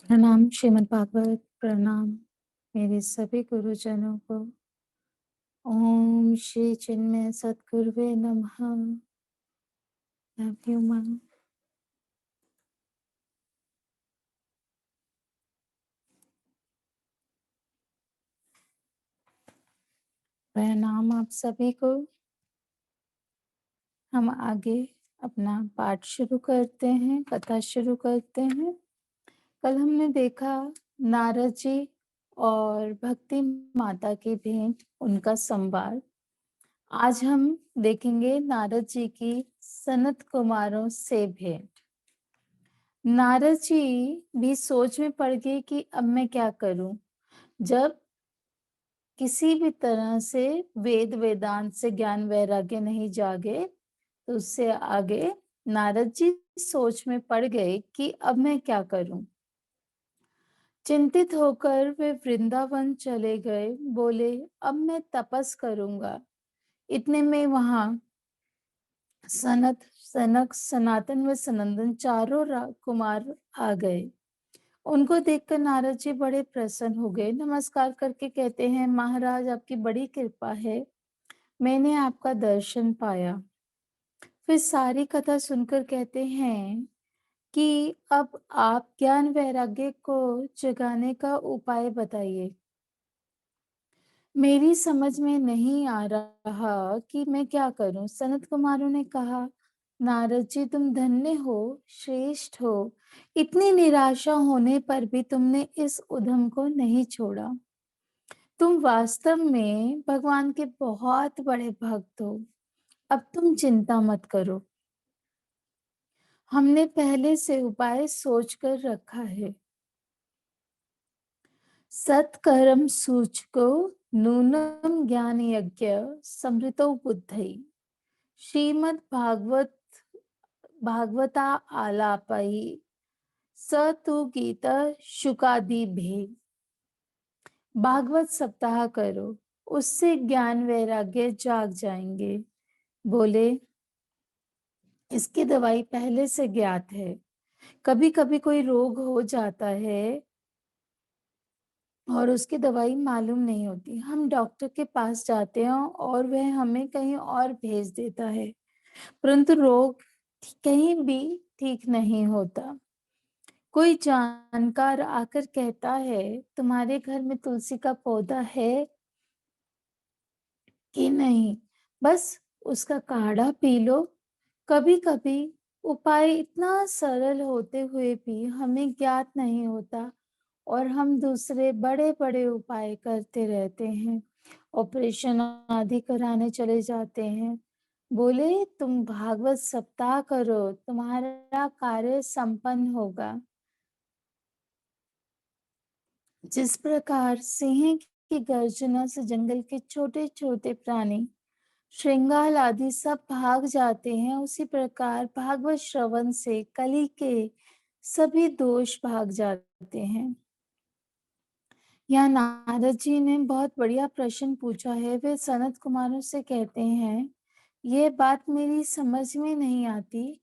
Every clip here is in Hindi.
प्रणाम श्रीमद् भागवत प्रणाम मेरे सभी गुरुजनों को। ओम श्री चिन्मय सद्गुरुवे नमः। लव यू मां। प्रणाम आप सभी को। हम आगे अपना पाठ शुरू करते हैं, कथा शुरू करते हैं। कल हमने देखा नारद जी और भक्ति माता की भेंट, उनका संवाद। आज हम देखेंगे नारद जी की सनत कुमारों से भेंट। नारद जी भी सोच में पड़ गए कि अब मैं क्या करूं। जब किसी भी तरह से वेद वेदांत से ज्ञान वैराग्य नहीं जागे तो उससे आगे नारद जी सोच में पड़ गए कि अब मैं क्या करूं। चिंतित होकर वे वृंदावन चले गए। बोले अब मैं तपस करूंगा। इतने में वहां सनक सनातन व सनंदन चारों कुमार आ गए। उनको देखकर नारद जी बड़े प्रसन्न हो गए। नमस्कार करके कहते हैं, महाराज आपकी बड़ी कृपा है, मैंने आपका दर्शन पाया। फिर सारी कथा सुनकर कहते हैं कि अब आप ज्ञान वैराग्य को जगाने का उपाय बताइए। मेरी समझ में नहीं आ रहा कि मैं क्या करूं। सनत कुमारों ने कहा, नारद जी तुम धन्य हो, श्रेष्ठ हो। इतनी निराशा होने पर भी तुमने इस उद्यम को नहीं छोड़ा। तुम वास्तव में भगवान के बहुत बड़े भक्त हो। अब तुम चिंता मत करो, हमने पहले से उपाय सोच कर रखा है। सत्कर्म सूचको नूनम ज्ञान यज्ञ समृतो बुद्धि श्रीमद् भागवता आलापहि स तु गीता शुकादि भेद। भागवत सप्ताह करो, उससे ज्ञान वैराग्य जाग जाएंगे। बोले इसकी दवाई पहले से ज्ञात है। कभी कभी कोई रोग हो जाता है और उसकी दवाई मालूम नहीं होती। हम डॉक्टर के पास जाते हैं और वह हमें कहीं और भेज देता है, परंतु रोग कहीं भी ठीक नहीं होता। कोई जानकार आकर कहता है, तुम्हारे घर में तुलसी का पौधा है कि नहीं, बस उसका काढ़ा पी लो। कभी कभी उपाय इतना सरल होते हुए भी हमें ज्ञात नहीं होता और हम दूसरे बड़े बड़े उपाय करते रहते हैं, ऑपरेशन आदि कराने चले जाते हैं। बोले तुम भागवत सप्ताह करो, तुम्हारा कार्य संपन्न होगा। जिस प्रकार सिंह की गर्जना से जंगल के छोटे छोटे प्राणी, श्रृंगाल आदि सब भाग जाते हैं, उसी प्रकार भागवत श्रवण से कली के सभी दोष भाग जाते हैं। यहाँ नारद जी ने बहुत बढ़िया प्रश्न पूछा है। वे सनत कुमारों से कहते हैं, ये बात मेरी समझ में नहीं आती।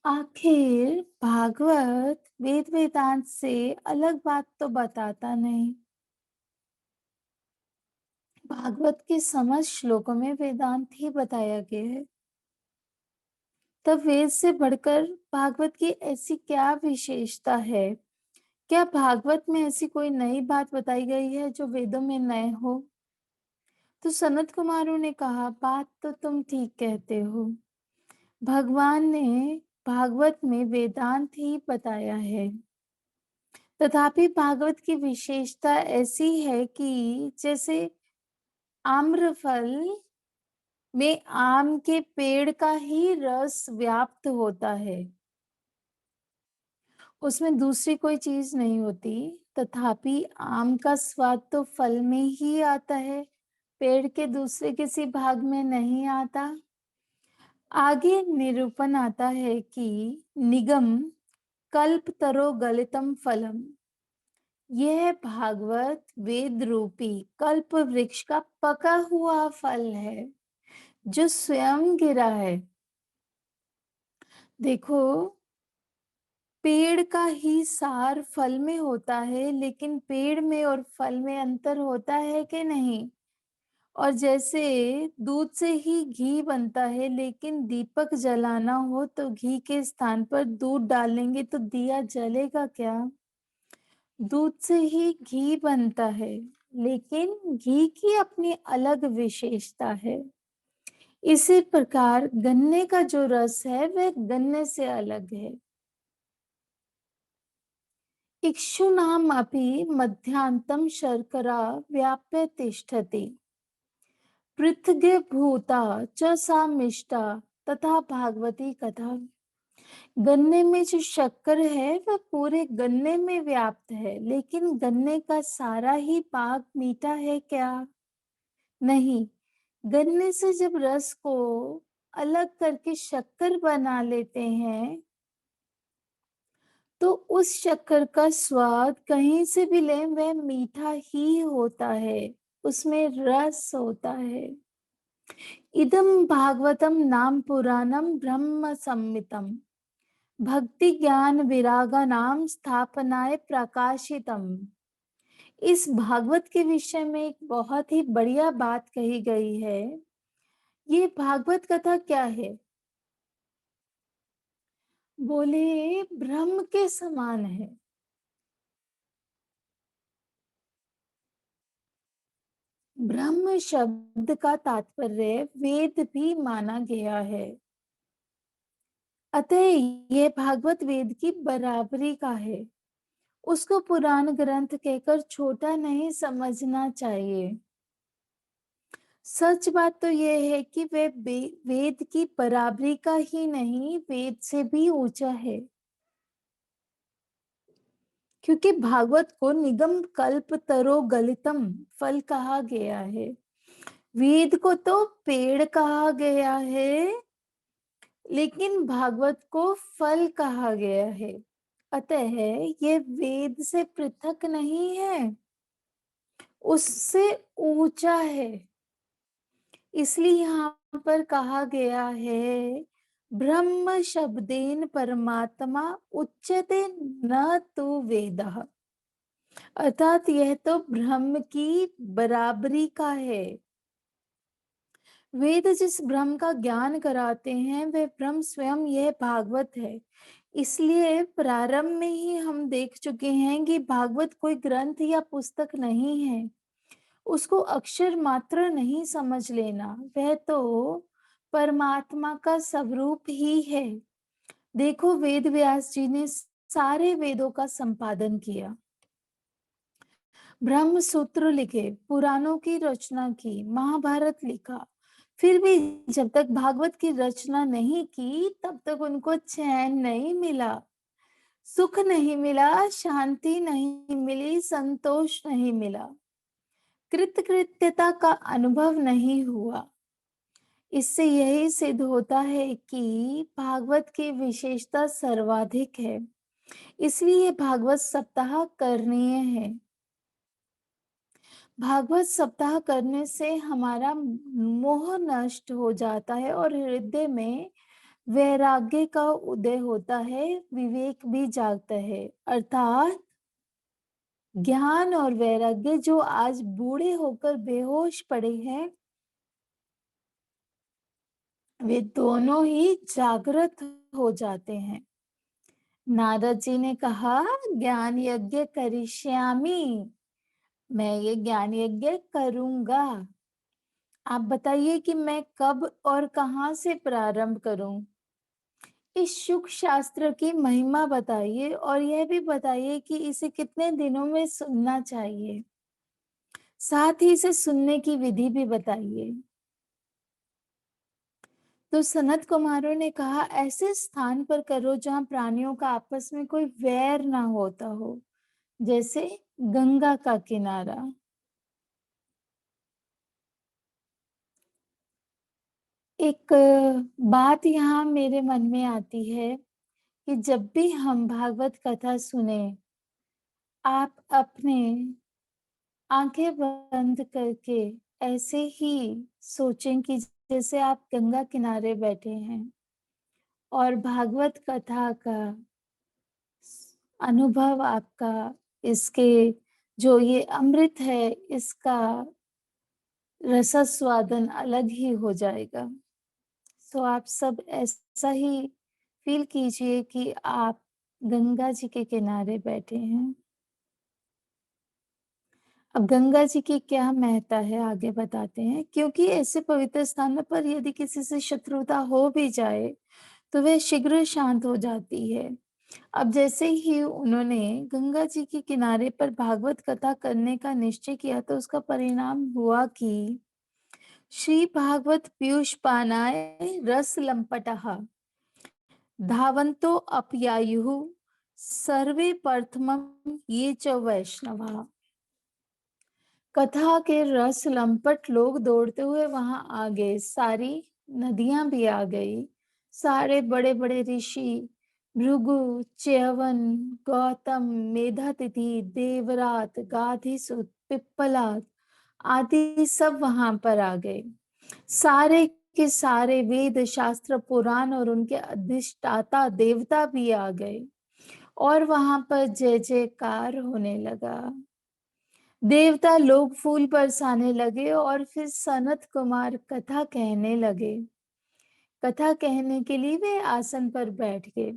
आखिर भागवत वेद वेदांत से अलग बात तो बताता नहीं। भागवत के समस्त श्लोकों में वेदांत ही बताया गया है, तब वेद से बढ़कर भागवत की ऐसी क्या विशेषता है? क्या भागवत में ऐसी कोई नई बात बताई गई है जो वेदों में नए हो? तो सनत कुमारों ने कहा, बात तो तुम ठीक कहते हो। भगवान ने भागवत में वेदांत ही बताया है, तथापि भागवत की विशेषता ऐसी है कि जैसे आम्रफल में आम के पेड़ का ही रस व्याप्त होता है, उसमें दूसरी कोई चीज नहीं होती, तथापि आम का स्वाद तो फल में ही आता है, पेड़ के दूसरे किसी भाग में नहीं आता। आगे निरूपण आता है कि निगम कल्पतरो गलितम फलम, यह भागवत वेद रूपी कल्प वृक्ष का पका हुआ फल है जो स्वयं गिरा है। देखो पेड़ का ही सार फल में होता है, लेकिन पेड़ में और फल में अंतर होता है कि नहीं? और जैसे दूध से ही घी बनता है, लेकिन दीपक जलाना हो तो घी के स्थान पर दूध डालेंगे तो दिया जलेगा क्या? दूध से ही घी बनता है, लेकिन घी की अपनी अलग विशेषता है। इसी प्रकार गन्ने का जो रस है वह गन्ने से अलग है। इक्षुनामपि मध्यान्तं शर्करा व्याप्य तिष्ठति। पृथग्भूता च सा मिष्टा तथा भागवती कथा। गन्ने में जो शक्कर है वह पूरे गन्ने में व्याप्त है, लेकिन गन्ने का सारा ही पाक मीठा है क्या? नहीं। गन्ने से जब रस को अलग करके शक्कर बना लेते हैं, तो उस शक्कर का स्वाद कहीं से भी लें वह मीठा ही होता है, उसमें रस होता है। इदं भागवतम नाम पुराणम ब्रह्म संहितम भक्ति ज्ञान विरागा नाम स्थापनाय प्रकाशितम। इस भागवत के विषय में एक बहुत ही बढ़िया बात कही गई है। ये भागवत कथा क्या है? बोले ब्रह्म के समान है। ब्रह्म शब्द का तात्पर्य वेद भी माना गया है। अतः ये भागवत वेद की बराबरी का है। उसको पुराण ग्रंथ कहकर छोटा नहीं समझना चाहिए। सच बात तो यह है कि वे वेद की बराबरी का ही नहीं, वेद से भी ऊंचा है। क्योंकि भागवत को निगम कल्प तरो गलितम फल कहा गया है। वेद को तो पेड़ कहा गया है, लेकिन भागवत को फल कहा गया है। अतः ये वेद से पृथक नहीं है, उससे ऊंचा है। इसलिए यहाँ पर कहा गया है ब्रह्म शब्देन परमात्मा उच्यते न तो वेदः। अर्थात यह तो ब्रह्म की बराबरी का है। वेद जिस ब्रह्म का ज्ञान कराते हैं वह ब्रह्म स्वयं यह भागवत है। इसलिए प्रारंभ में ही हम देख चुके हैं कि भागवत कोई ग्रंथ या पुस्तक नहीं है। उसको अक्षर मात्र नहीं समझ लेना, वह तो परमात्मा का स्वरूप ही है। देखो वेद व्यास जी ने सारे वेदों का संपादन किया, ब्रह्म सूत्र लिखे, पुराणों की रचना की, महाभारत लिखा। फिर भी जब तक भागवत की रचना नहीं की तब तक उनको चैन नहीं मिला, सुख नहीं मिला, शांति नहीं मिली, संतोष नहीं मिला, कृतकृत्यता का अनुभव नहीं हुआ। इससे यही सिद्ध होता है कि भागवत की विशेषता सर्वाधिक है। इसलिए भागवत सप्ताह करणीय है। भागवत सप्ताह करने से हमारा मोह नष्ट हो जाता है और हृदय में वैराग्य का उदय होता है, विवेक भी जागता है। अर्थात ज्ञान और वैराग्य जो आज बूढ़े होकर बेहोश पड़े हैं, वे दोनों ही जागृत हो जाते हैं। नारद जी ने कहा ज्ञान यज्ञ करिष्यामि, मैं ये ज्ञान यज्ञ करूंगा। आप बताइए कि मैं कब और कहां से प्रारंभ करूं? इस शुक शास्त्र की महिमा बताइए और यह भी बताइए कि इसे कितने दिनों में सुनना चाहिए। साथ ही इसे सुनने की विधि भी बताइए। तो सनत कुमारों ने कहा ऐसे स्थान पर करो जहां प्राणियों का आपस में कोई वैर ना होता हो, जैसे गंगा का किनारा। एक बात यहाँ मेरे मन में आती है कि जब भी हम भागवत कथा सुने, आप अपने आंखें बंद करके ऐसे ही सोचें कि जैसे आप गंगा किनारे बैठे हैं और भागवत कथा का अनुभव आपका इसके जो ये अमृत है, इसका रसस्वादन अलग ही हो जाएगा। सो आप सब ऐसा ही फ़ील कीजिए कि आप गंगा जी के किनारे बैठे हैं। अब गंगा जी की क्या महत्ता है आगे बताते हैं, क्योंकि ऐसे पवित्र स्थानों पर यदि किसी से शत्रुता हो भी जाए, तो वह शीघ्र शांत हो जाती है। अब जैसे ही उन्होंने गंगा जी के किनारे पर भागवत कथा करने का निश्चय किया, तो उसका परिणाम हुआ कि श्री भागवत पीयूष पानाय रस लंपटः धावन्तो अपयायुः सर्वे प्रथमं ये च वैष्णवा। कथा के रस लंपट लोग दौड़ते हुए वहां आ गए, सारी नदियां भी आ गई, सारे बड़े बड़े ऋषि भृगु, च्यवन, गौतम, मेधातिथि, देवरात, गाधिसुत, पिप्पलाद आदि सब वहां पर आ गए। सारे के सारे वेद शास्त्र पुराण और उनके अधिष्ठाता देवता भी आ गए और वहां पर जय जयकार होने लगा। देवता लोग फूल बरसाने लगे और फिर सनत कुमार कथा कहने लगे। कथा कहने के लिए वे आसन पर बैठ गए।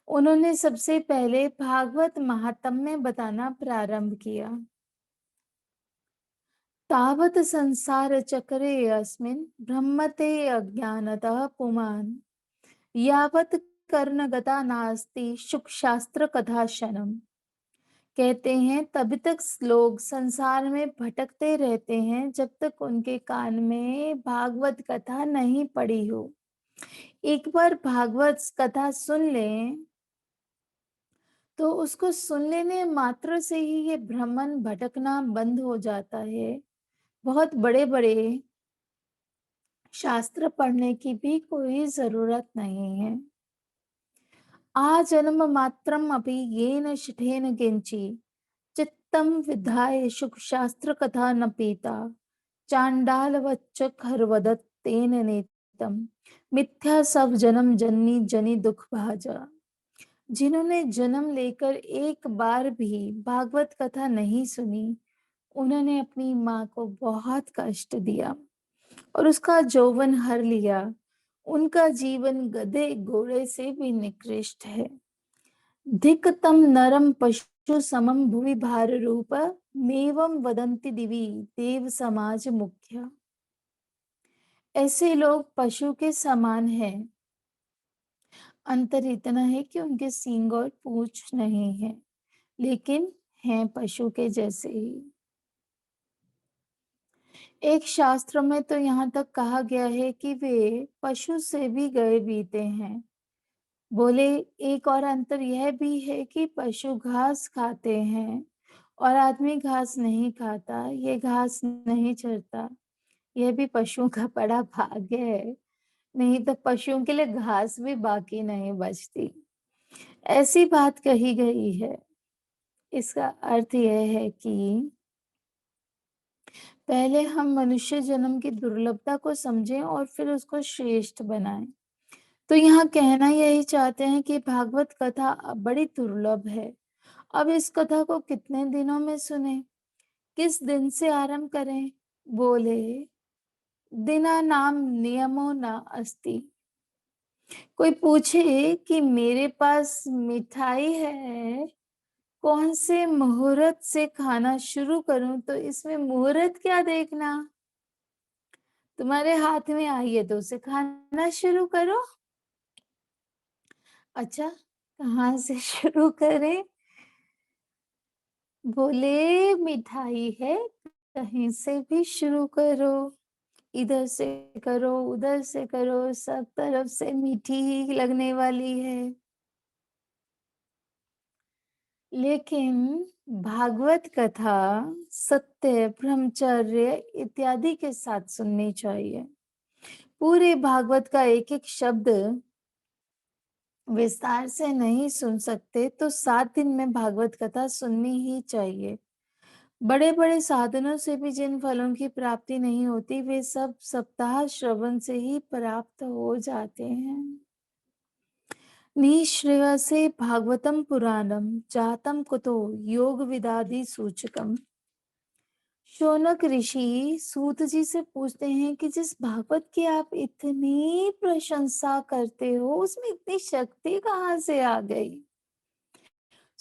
उन्होंने सबसे पहले भागवत महात्म्य बताना प्रारंभ किया। तावत् संसार चक्रे अस्मिन् भ्रमते अज्ञानतः पुमान् यावत् कर्णगता नास्ति शुक शास्त्र कथाशनम। कहते हैं तभी तक लोग संसार में भटकते रहते हैं जब तक उनके कान में भागवत कथा नहीं पड़ी हो। एक बार भागवत कथा सुन लें तो उसको सुन लेने मात्र से ही ये भ्रमण भटकना बंद हो जाता है। बहुत बड़े बड़े शास्त्र पढ़ने की भी कोई जरूरत नहीं है। आजन्म मात्रम अपि येन शिठेन किंची चित्तम विधाय सुख शास्त्र कथा न पीता चांडाल वच्च खरवदत तेन नेतम मिथ्या सब जन्म जननी जनी दुख भाजा। जिन्होंने जन्म लेकर एक बार भी भागवत कथा नहीं सुनी, उन्होंने अपनी माँ को बहुत कष्ट दिया और उसका यौवन हर लिया। उनका जीवन गधे घोड़े से भी निकृष्ट है। धिक्तम नरम पशु समम भुवि भार रूप मेवम वदंती दिवी देव समाज मुख्य। ऐसे लोग पशु के समान हैं। अंतर इतना है कि उनके सींग और पूंछ नहीं है, लेकिन हैं पशु के जैसे ही। एक शास्त्र में तो यहाँ तक कहा गया है कि वे पशु से भी गए बीते हैं। बोले एक और अंतर यह भी है कि पशु घास खाते हैं और आदमी घास नहीं खाता, ये घास नहीं चरता। यह भी पशुओं का बड़ा भाग्य है, नहीं तो पशुओं के लिए घास भी बाकी नहीं बचती। ऐसी बात कही गई है। इसका अर्थ यह है कि पहले हम मनुष्य जन्म की दुर्लभता को समझें और फिर उसको श्रेष्ठ बनाएं। तो यहाँ कहना यही चाहते हैं कि भागवत कथा बड़ी दुर्लभ है। अब इस कथा को कितने दिनों में सुने, किस दिन से आरंभ करें? बोले दिना नाम नियमो न अस्ति। कोई पूछे कि मेरे पास मिठाई है, कौन से मुहूर्त से खाना शुरू करूं, तो इसमें मुहूर्त क्या देखना, तुम्हारे हाथ में आई है तो उसे खाना शुरू करो। अच्छा, कहाँ से शुरू करें? बोले मिठाई है, कहीं से भी शुरू करो, इधर से करो उधर से करो, सब तरफ से मीठी ही लगने वाली है। लेकिन भागवत कथा सत्य, ब्रह्मचर्य इत्यादि के साथ सुननी चाहिए। पूरे भागवत का एक एक शब्द विस्तार से नहीं सुन सकते तो 7 दिन में भागवत कथा सुननी ही चाहिए। बड़े बड़े साधनों से भी जिन फलों की प्राप्ति नहीं होती, वे सब सप्ताह श्रवण से ही प्राप्त हो जाते हैं। निःश्रेयसे भागवतम पुराणम जातम कुतो योग विदादि सूचकम। शौनक ऋषि सूत जी से पूछते हैं कि जिस भागवत की आप इतनी प्रशंसा करते हो उसमें इतनी शक्ति कहाँ से आ गई।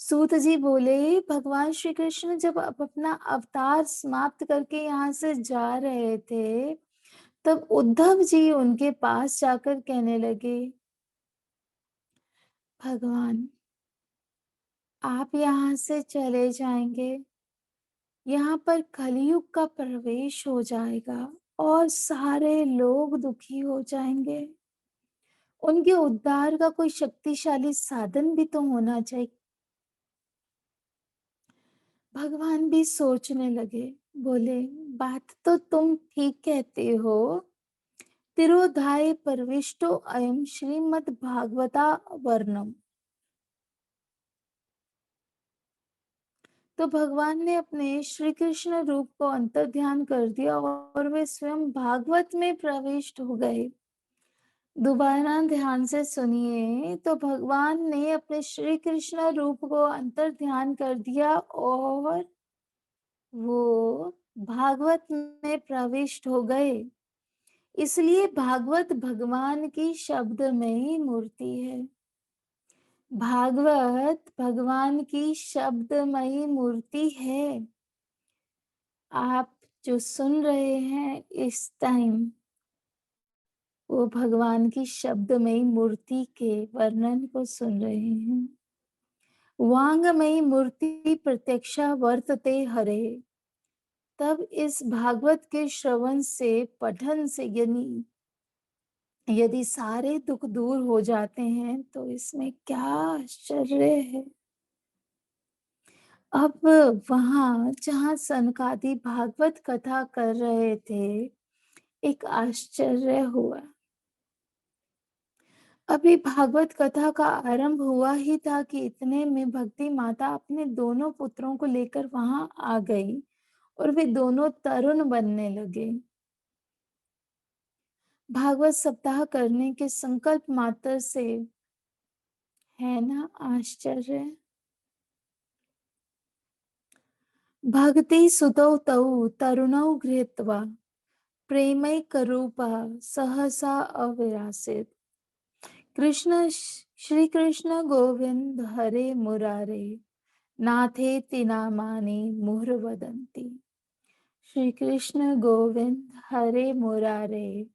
सूत जी बोले, भगवान श्री कृष्ण जब अपना अवतार समाप्त करके यहाँ से जा रहे थे, तब उद्धव जी उनके पास जाकर कहने लगे, भगवान आप यहाँ से चले जाएंगे, यहाँ पर कलयुग का प्रवेश हो जाएगा और सारे लोग दुखी हो जाएंगे। उनके उद्धार का कोई शक्तिशाली साधन भी तो होना चाहिए। भगवान भी सोचने लगे, बोले, बात तो तुम ठीक कहते हो। तिरोधाय परविष्टो अयम श्रीमद् भागवता वर्णम। तो भगवान ने अपने श्री कृष्ण रूप को अंतर ध्यान कर दिया और वे स्वयं भागवत में प्रविष्ट हो गए। दोबारा ध्यान से सुनिए, तो भगवान ने अपने श्री कृष्ण रूप को अंतर ध्यान कर दिया और वो भागवत में प्रविष्ट हो गए। इसलिए भागवत भगवान की शब्दमयी मूर्ति है। भागवत भगवान की शब्दमयी मूर्ति है। आप जो सुन रहे हैं इस टाइम, वो भगवान की शब्दमयी मूर्ति के वर्णन को सुन रहे हैं। वांगमयी मूर्ति प्रत्यक्षा वर्तते हरे। तब इस भागवत के श्रवण से, पठन से यदि सारे दुख दूर हो जाते हैं तो इसमें क्या आश्चर्य है। अब वहां जहां सनकादि भागवत कथा कर रहे थे, एक आश्चर्य हुआ। अभी भागवत कथा का आरंभ हुआ ही था कि इतने में भक्ति माता अपने दोनों पुत्रों को लेकर वहां आ गई और वे दोनों तरुण बनने लगे। भागवत सप्ताह करने के संकल्प मात्र से, है ना आश्चर्य। भक्ति सुतौ तौ तरुणौ गृहीत्वा प्रेमैकरूपः सहसा अविरासित। कृष्ण श्री कृष्ण गोविंद हरे मुरारे नाथेति नामानि मुहुर्वदन्ति। श्री कृष्ण गोविंद हरे मुरारे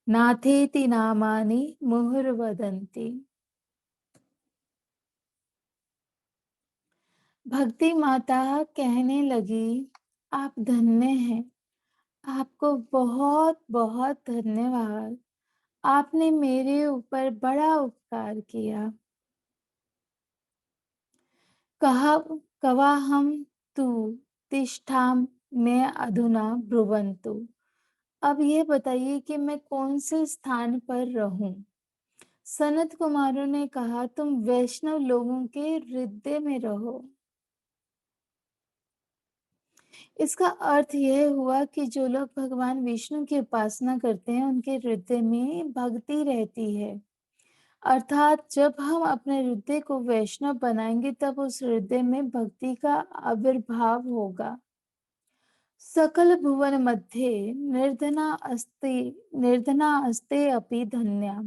नाथेति नामानि मुहुर्वदन्ति। भक्ति माता कहने लगी, आप धन्य हैं, आपको बहुत बहुत धन्यवाद। आपने मेरे ऊपर बड़ा उपकार किया। कहा कवाहम तू तिष्ठाम मैं अधुना ब्रुवंतु। अब ये बताइए कि मैं कौन से स्थान पर रहूं। सनत कुमारों ने कहा, तुम वैष्णव लोगों के हृदय में रहो। इसका अर्थ यह हुआ कि जो लोग भगवान विष्णु की उपासना करते हैं उनके हृदय में भक्ति रहती है। अर्थात जब हम अपने हृदय को वैष्णव बनाएंगे तब उस हृदय में भक्ति का आविर्भाव होगा। सकल भुवन मध्ये निर्धना अस्ते अपि धन्या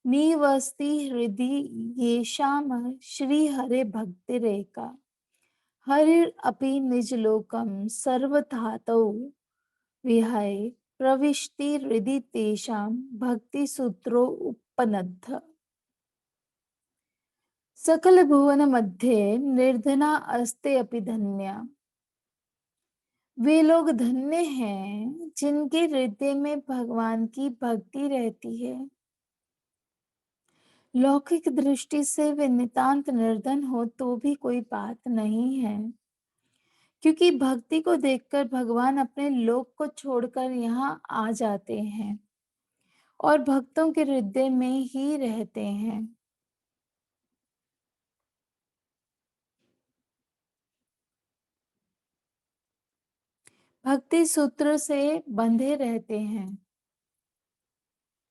निवस्ति हृदि येषाम् श्री हरे भक्तिरेका। हरिर अपि निज लोकम सर्वधातौ विहाय प्रविष्टि हृदि तेषां भक्ति सूत्रो उपनद्ध। सकल भुवन मध्ये निर्धना अस्ते अपि धन्या। वे लोग धन्य हैं जिनके हृदय में भगवान की भक्ति रहती है। लौकिक दृष्टि से वे नितांत निर्धन हो तो भी कोई बात नहीं है, क्योंकि भक्ति को देखकर भगवान अपने लोक को छोड़कर यहाँ आ जाते हैं और भक्तों के हृदय में ही रहते हैं। भक्ति सूत्र से बंधे रहते हैं।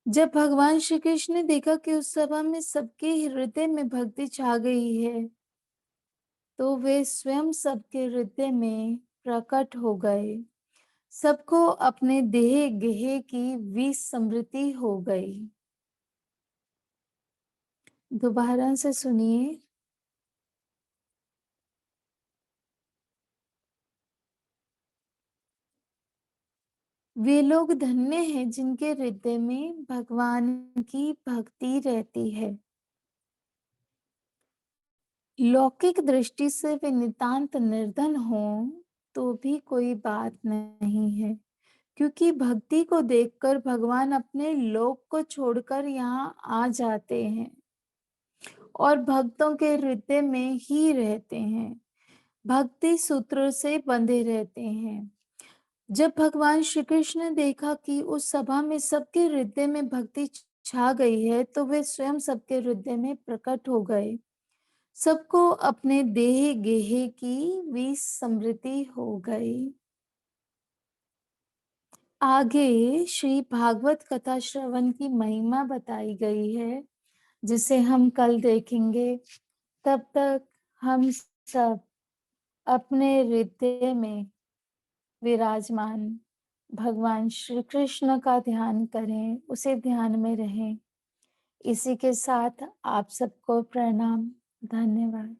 जब भगवान श्री कृष्ण ने देखा कि उस सभा में सबके हृदय में भक्ति छा गई है, तो वे स्वयं सबके हृदय में प्रकट हो गए। सबको अपने देह गेह की विस्मृति हो गई। दोबारा से सुनिए। वे लोग धन्य हैं जिनके हृदय में भगवान की भक्ति रहती है। लौकिक दृष्टि से वे नितांत निर्धन हों तो भी कोई बात नहीं है, क्योंकि भक्ति को देखकर भगवान अपने लोक को छोड़कर यहाँ आ जाते हैं और भक्तों के हृदय में ही रहते हैं, भक्ति सूत्र से बंधे रहते हैं। जब भगवान श्री कृष्ण ने देखा कि उस सभा में सबके हृदय में भक्ति छा गई है, तो वे स्वयं सबके हृदय में प्रकट हो गए। सबको अपने देह गेह की विस्मृति हो गई। आगे श्री भागवत कथा श्रवण की महिमा बताई गई है, जिसे हम कल देखेंगे। तब तक हम सब अपने हृदय में विराजमान भगवान श्री कृष्ण का ध्यान करें, उसे ध्यान में रहें। इसी के साथ आप सबको प्रणाम। धन्यवाद।